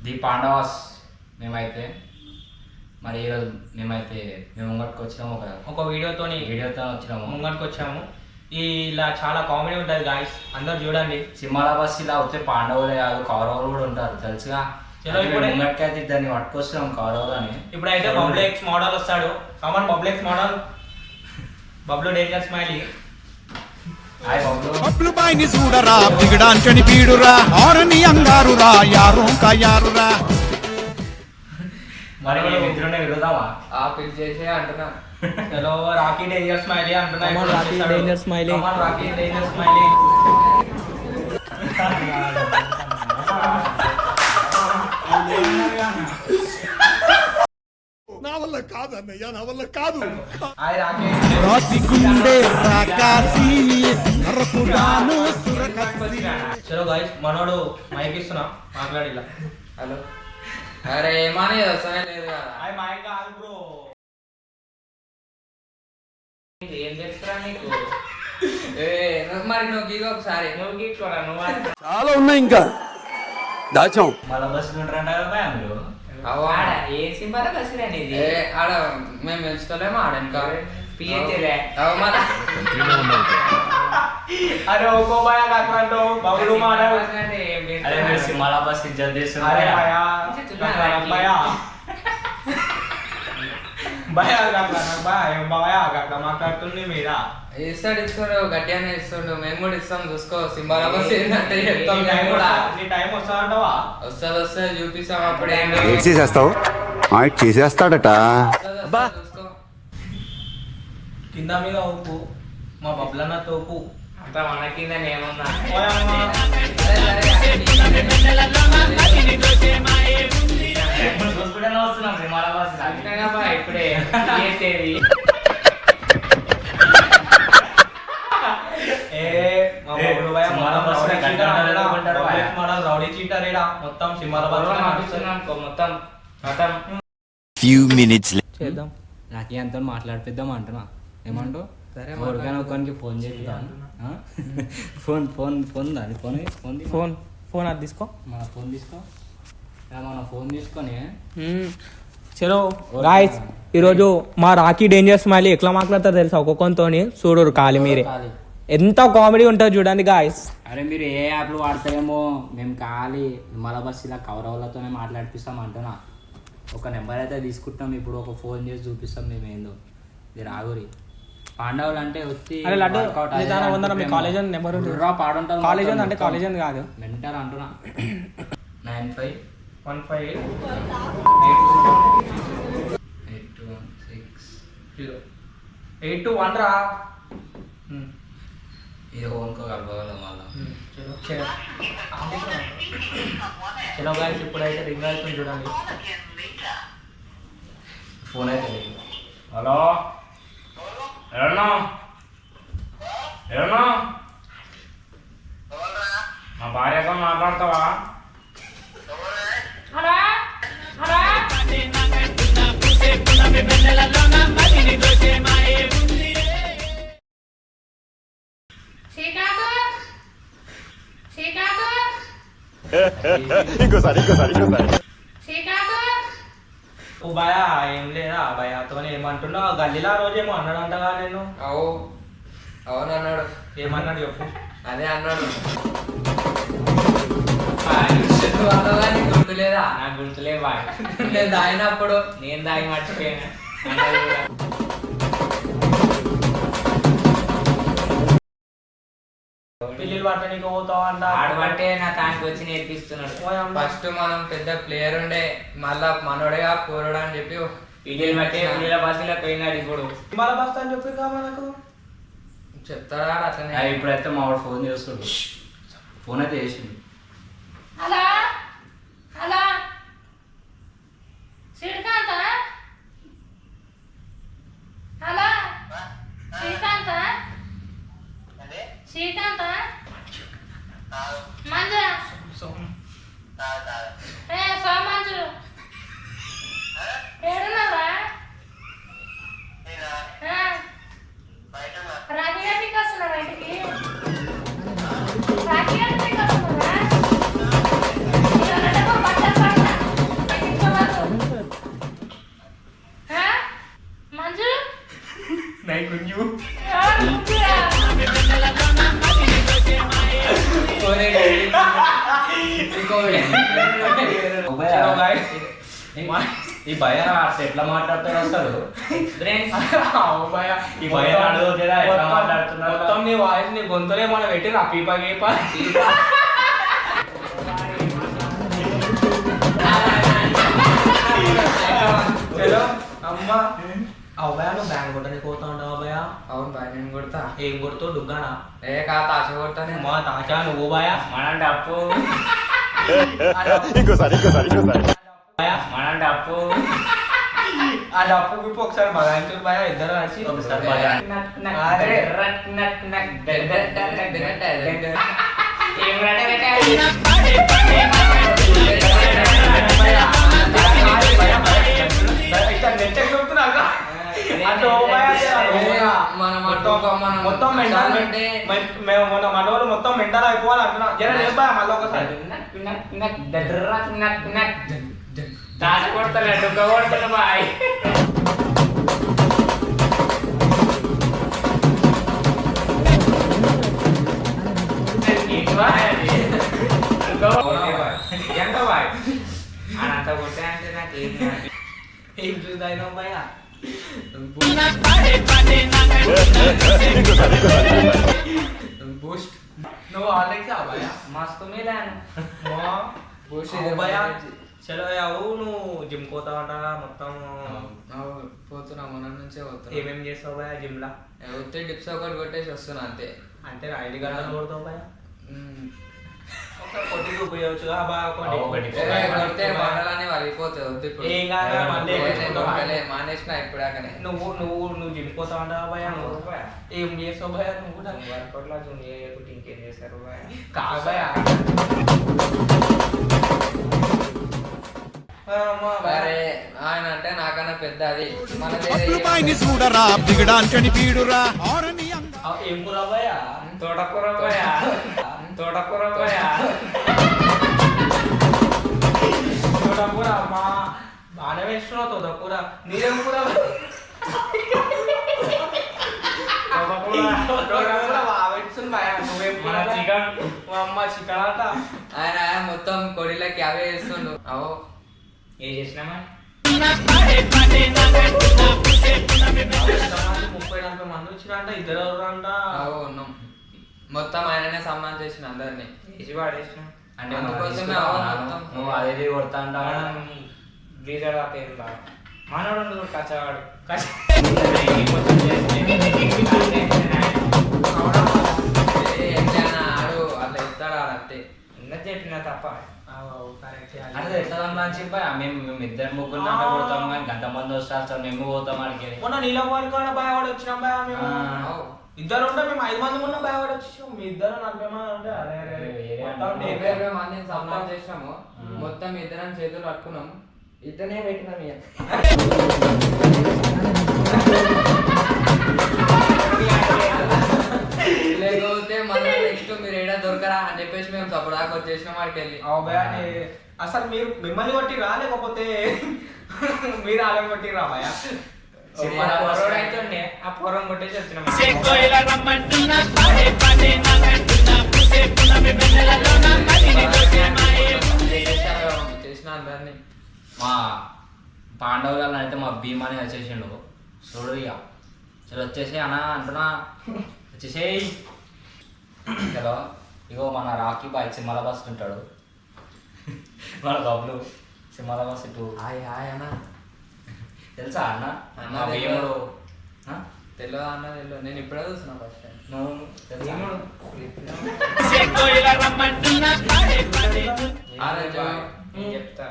The Pandavas మేమైతే మరి ఈరోజు మేము ముంగట్టుకు వచ్చినాము ఒక వీడియోతో వచ్చినాము ముంగట్టుకు వచ్చాము. ఇలా చాలా కామెడీ ఉంటుంది గాయస్, అందరు చూడండి. సింహాల బస్ ఇలా వస్తే పాండవులే కాదు కౌరవులు కూడా ఉంటారు తెలుసుగా. ముంగట్టుకైతే ఇద్దరిని పట్టుకొస్తున్నాం కౌరవులు అని. ఇప్పుడైతే బబ్లెక్స్ మోడల్ వస్తాడు. కమన్ బబ్లెక్స్ model, Bablu danger smiley. Bablu బాయ్ని చూడరా బిగడాంచని పీడురా ఆరని అంగారురా యారోంకా యారురా. మరి మిత్రునే విరుదామా పిల్ చేసే అంటున్నా. హలో రాకీ డేంజర్ స్మైలీ అంటున్నా. Rocky danger smiley, Rocky danger smiley. నా వల్ల కాదు అన్నయ్య, నా వల్ల కాదు. చలో గాయస్, మనోడు మైక్ ఇస్తున్నా, మాట్లాడిలా. హలో, అరే ఏమని వస్తానే లేదు కదా. మైక్ కాదు బ్రో. ఏం తెలుసురా నీకు? మరి నువ్వు గీగ ఒకసారి. నువ్వు గీక్కోరా, నువ్వు చాలా ఉన్నాయి ఇంకా దాచాం. మళ్ళా బస్సులు ఉంటారంట కదా మీరు. ఏ సింబల్ బస్సులేండి ఇది? ఆడ మేము పెంచుకోలేము ఆడనుకో. అరే ఒక్కో భయ కాకుండా బబులు సింహాల బస్ ఇజ్జత్ చేస్తున్నారు. మాట్లాడుతుంది మీద ఇస్తాడు గట్టిగానే ఇస్తాడు. మేము కూడా ఇస్తాం, చూసుకో. సింబాల బస్ ఏంటంటే చెప్తాం. టైం వస్తాడంటావా? వస్తుంది చూపిస్తాం. అప్పుడే చేసేస్తావు చేసేస్తాడట. చూసుకో. కింద మీద ఉప్పు, మా బబ్లన్న తోపు అంత మన కింద ఏమన్నా చూసుకుంటూనే వస్తున్నాం సింహాల బస్. ఇప్పుడే రౌడీ చీటర్ మొత్తం సింహాల మొత్తం few minutes చేద్దాం. నాకు అంతా మాట్లాడిపిద్దాం అంటున్నా. ఏమంటావు? సరే, ఒకరికి ఫోన్ చేద్దాం. ఫోన్ ఫోన్ ఫోన్ దాని ఫోన్ ఫోన్ ఫోన్ ఫోన్ అది తీసుకో. మన ఫోన్ తీసుకొని చలో గాయ్స్, ఈరోజు మా రాకీ డేంజర్ స్మైలీ ఎట్లా మాట్లాడతారు తెలుసా? ఒక్కొక్కతో చూడరు ఖాళీ మీరే. ఎంత కామెడీ ఉంటుంది చూడండి గాయ్స్. అరే మీరు ఏ యాప్లు వాడతారేమో, మేము ఖాళీ హిమాల బస్ ఇలా కౌరవులతోనే మాట్లాడిపిస్తాం అంటున్నా. ఒక నెంబర్ అయితే తీసుకుంటాం, ఇప్పుడు ఒక ఫోన్ చేసి చూపిస్తాం మేము ఏందో. ఇది రాగురి పాండవులు అంటే వచ్చి కాలేజ్ అంటే కాలేజ్ అని కాదు, మెంటర్ అంటున్నా. 95158216 రా. ఇది ఓన్కో కలపగలం మళ్ళా. చలో గాయ్స్, ఇప్పుడైతే రింగ్ అవుతుంది చూడండి. ఫోన్ అయితే లేదు. హలో, ఎవరన్నా మా భార్యతో మాట్లాడతావా? ఇంకోసారి ఓ భయ ఏం లేదా భయతో ఏమంటున్నా? గల్లీలా రోజేమో అన్నాడంటగా నేను. అవునన్నాడు. ఏమన్నాడు చెప్పు. అదే అన్నాడు. గుర్తులేదా? నాకు గుర్తులేదు బాయ్. నేను దాగినప్పుడు నేను దాగి మర్చిపోయాను. పిల్లలు పట్టడానికి పోతావు అంట. ఆడబట్టే నా తానికి వచ్చి నేర్పిస్తున్నాడు. ఫస్ట్ మనం పెద్ద ప్లేయర్ ఉండే, మళ్ళా మనోడేగా కూరడు అని చెప్పి పిల్లలు బట్టే పిల్లల బస్సులో పోయినాడు. ఇప్పుడు హిమాల బస్ అని చెప్పి మనకు చెప్తారా అతనే. ఇప్పుడైతే మా వాడు ఫోన్ చేస్తాడు. ఫోన్ అయితే చేసిండు. Hello hello Srikanth, hello Srikanth, Srikanth Manju సోమంజు ఏడున్నావా? రాఖీ గంటకి వస్తున్నావా ఇంటికి? రాఖీ గంటకి వస్తున్నావా? బట్టలు పడతా చలో guys. ఈ భయ ఎట్లా మాట్లాడతాడు అసలు అవు భయ. ఈ భయ అడుగుతుందా ఎట్లా మాట్లాడుతున్నాడు మొత్తం నీ వాయిస్ నీ గొంతులే మనం పెట్టి నా పీపా గీపా చలో అమ్మ అవ్వయా నువ్వు బ్యాంక్ కొట్టడానికి పోతా ఉంటావు అవ్వయ. అవును బాయ్ నేను కొడతా. ఏం కొడుతావు డుగ్గానా? ఏ కా తాచ కొడతానే. మా తాచా నువ్వు బాయా మనంటే అప్పు మనంటే అప్పు ఆ డప్పు గిప్పు ఒకసారి బగాయించుడు బాయా ఇద్దరు కలిసి ఒకసారి భయ అరే మొత్తం మెంటల్ మేము మన మనోళ్ళు మొత్తం మెంటల్ అయిపోవాలి అంటున్నా. జర లేపాయ మళ్ళీ ఒకసారి దాచి కొడతాను డుగ్గ కొడతాను బాయ్ ఎంత బాయ్ అంత కొట్టే అంటే నాకు ఏం చూసాయినా భయ్యా బూస్ట్ నువ్వు ఆల్రెడీ భయ్యా మస్తు మీలాను బూస్ట్ భయ్యా చలో అవు నువ్వు జిమ్ పోతావంట మొత్తం పోతున్నా మన నుంచే పోతున్నా. ఏమేమి చేస్తావు భయ్యా జిమ్ లా? వచ్చే డిప్స్ ఒకటి కొట్టేసి వస్తున్నా అంతే. అంటే 5 గంటలు కొడతావు భయ్యా? ఉమ్. ఒక కొట్టి చూపించవచ్చు ఒకటి. కొడితే బండలన్నీ వలిగిపోతాయి. వద్దు ఇప్పుడు. ఏం కాదు, మళ్ళీ మానేసిన ఇప్పుడాకనే. నువ్వు నువ్వు నువ్వు జిమ్ పోతావంట భయ్యా? నువ్వు ఏం చేస్తావు భయ్యా? నువ్వు కూడా వర్కౌట్లో జూనియర్ ఇంకేం చేస్తారు బాయ్ కాదు భయ్యా. అరే ఆయన అంటే నాకన్నా పెద్ద అది మన రూపాయిని చూడరా బిగడాంచని పీడురా ఆరని ఏం కూర భయ్యా? తోటకూర బాయ్ తోటకూర బాయ్ తోటకూర అమ్మా బాగానే వేస్తున్నావు తోటకూర. నీరేం కూర? తోటకూర బాగా వేస్తుంది భయ్యా. నువ్వేం కూర? చికెన్ మా అమ్మ చికెన్ అంట. ఆయన మొత్తం కొడిలోకి అవే వేస్తుండు. అవో ఏం చేసినామా 30-40 మంది వచ్చినంట. ఇద్దరు ఎవరు అంట? అవో ఉన్నాం. మొత్తం ఆయననే సన్మానం చేసిన అందరినీ. ఇచ్చి పాడేసినాం అంటే అందుకోసమే మొత్తం. నువ్వు అదేది కొడతా అంటావు బ్రీజర్ పేరు బాగా మనోడు కచ్చవాడు ఆడు అట్లా ఇస్తాడు ఆడు అంతే. ఇంకా చెప్పిన తప్ప కరెక్ట్. అంటే ఎట్లా మంచి మేము ఇద్దరు ముగ్గురు నంట కొడతాం కానీ గంట మంది వస్తారు మేము పోతాం అడిగి మొన్న నీలవారి కాడ భయపడి వచ్చినాం భయ మేము. అవో. ఇద్దరు ఉంటే మేము 5 మంది ఉన్న భయపడి వచ్చేసాం. మీ ఇద్దరు 40 మంది అంటే అరే మొత్తం 20 మందిని సన్మానం చేసినాము. మొత్తం ఇద్దరం చేతులు పట్టుకున్నాం. ఇద్దనే పెట్టినాం ఇక. లేకపోతే మళ్ళీ నెక్స్ట్ మీరు ఏడా దొరకరా అని చెప్పేసి మేము అప్పుడు దాకా వచ్చేసినాం వాడికి వెళ్ళి. అసలు మీరు మిమ్మల్ని కొట్టిరా లేకపోతే మీరు ఆలయం కొట్టిరా భయ? అయితే ఉండే ఆ పూర్వం కొట్టేసి వచ్చినాం చేసిన అందరినీ. మా పాండవులు అయితే మా భీమాని వచ్చేసిండు చూడు ఇక చలో వచ్చేసి అన్న అంటున్నా వచ్చేసేయి చలో ఇగో మన రాకీ బాయ్ సిమ్మల బస్ ఉంటాడు మన బబ్లు సిమ్మల బస్ ఇటు హాయ్ హాయ్ అన్న. తెలుసా అన్న అన్న మా భీముడు తెలియదు అన్న తెలియదు. నేను ఇప్పుడే చూస్తున్నా ఫస్ట్ టైం. నువ్వు తెలుసా? నేను చెప్తా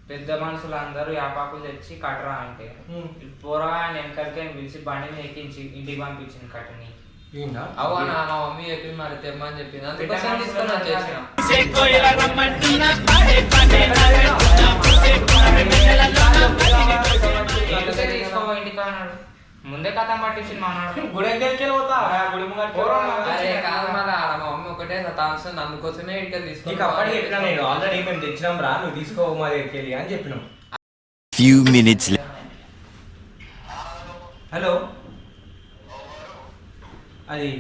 పెద్ద మనుషులు అందరూ యాపాకులు తెచ్చి కట్టరా అంటే పోరా ఆయన వెనకడికి పిలిచి బండిని ఎక్కించి ఇంటికి పంపించింది కట్టని అవు అన్న మా మమ్మీ చెప్పింది మరి తెమ్మని చెప్పింది. అందుకోసం తీసుకొని వచ్చేసిన. ఇంటికి అన్నాడు ముందే కథ పట్టించింది మా నాడు గుడి దగ్గరికి పోతా గుడి అరే కాదు మళ్ళీ ఆడ మా మమ్మీ ఒకటే తాంసం అందుకోసమే ఇక్కడికి తీసుకొని అప్పటికి చెప్పినా నేను ఆల్రెడీ మేము తెచ్చినాం రా నువ్వు తీసుకో మా దగ్గరికి వెళ్ళి అని చెప్పినాం. Few minutes later. హలో అది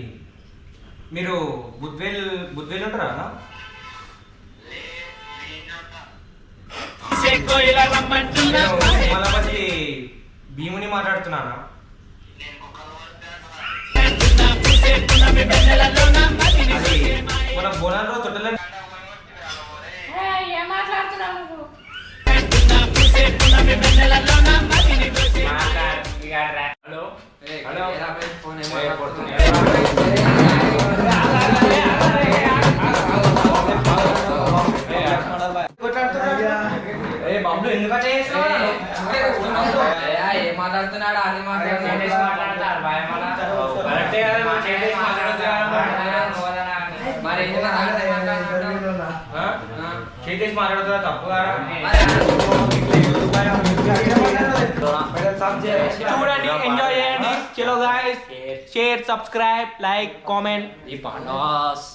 మీరు బుద్వేల్ ఉంటారా అన్న? మళ్ళీ భీముని మాట్లాడుతున్నానా మన బోనాలు తొట్టలే ఏం మాట్లాడుతున్నావు నువ్వు బాబులు ఎందుకంటే ఏం మాట్లాడుతున్నాడు అది మాట్లాడుతున్నాడు మరి చేసి మాట్లాడుతున్నా తప్పుగా చూడండి ఎంజాయ్ చేయండి చలో guys share subscribe like comment ఈ పాండాస్